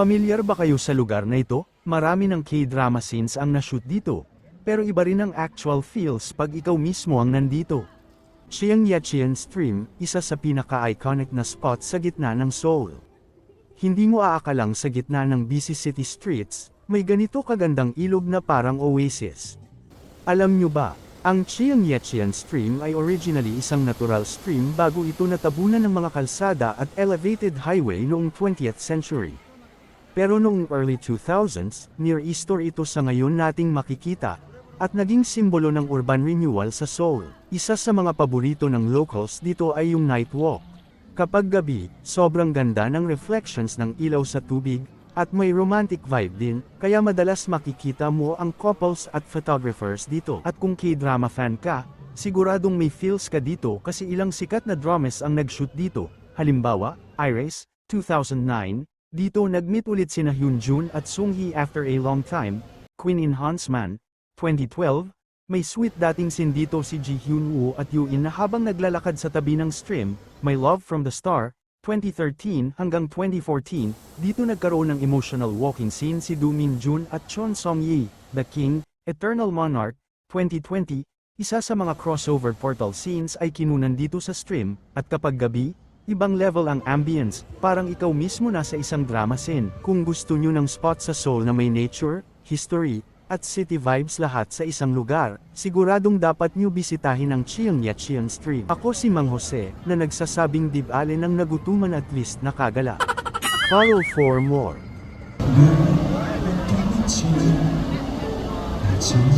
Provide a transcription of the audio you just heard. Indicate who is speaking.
Speaker 1: Pamilyar ba kayo sa lugar na ito? Marami ng K-drama scenes ang na-shoot dito. Pero iba rin ang actual feels pag ikaw mismo ang nandito. Chiang Yat-sen Stream, isa sa pinaka-iconic na spot sa gitna ng Seoul. Hindi mo aakalang sa gitna ng busy city streets, may ganito kagandang ilog na parang oasis. Alam nyo ba, ang Chiang Yat-sen Stream ay originally isang natural stream bago ito natabunan ng mga kalsada at elevated highway noong 20th century. Pero noong early 2000s, Near Easter ito sa ngayon nating makikita, at naging simbolo ng urban renewal sa Seoul. Isa sa mga paborito ng locals dito ay yung night walk. Kapag gabi, sobrang ganda ng reflections ng ilaw sa tubig, at may romantic vibe din, kaya madalas makikita mo ang couples at photographers dito. At kung K-drama fan ka, siguradong may feels ka dito kasi ilang sikat na dramas ang nag-shoot dito. Halimbawa, Iris, 2009, dito nag-meet ulit sina Hyunjun at Sung-hee after a long time. Queen in Huntsman, 2012, may sweet dating scene dito si Ji Hyun-woo at Yoo-in na habang naglalakad sa tabi ng stream. My Love from the Star, 2013 hanggang 2014, dito nagkaroon ng emotional walking scene si Do Min-jun at Chon Song-yi. The King, Eternal Monarch, 2020, isa sa mga crossover portal scenes ay kinunan dito sa stream, at kapag gabi, ibang level ang ambience, parang ikaw mismo nasa isang drama scene. Kung gusto nyo ng spot sa Seoul na may nature, history, at city vibes lahat sa isang lugar, siguradong dapat nyo bisitahin ang Chiang Yat-sen Stream. Ako si Mang Jose, na nagsasabing dibale ng nagutuman at least nakagala. Follow for more.
Speaker 2: 아침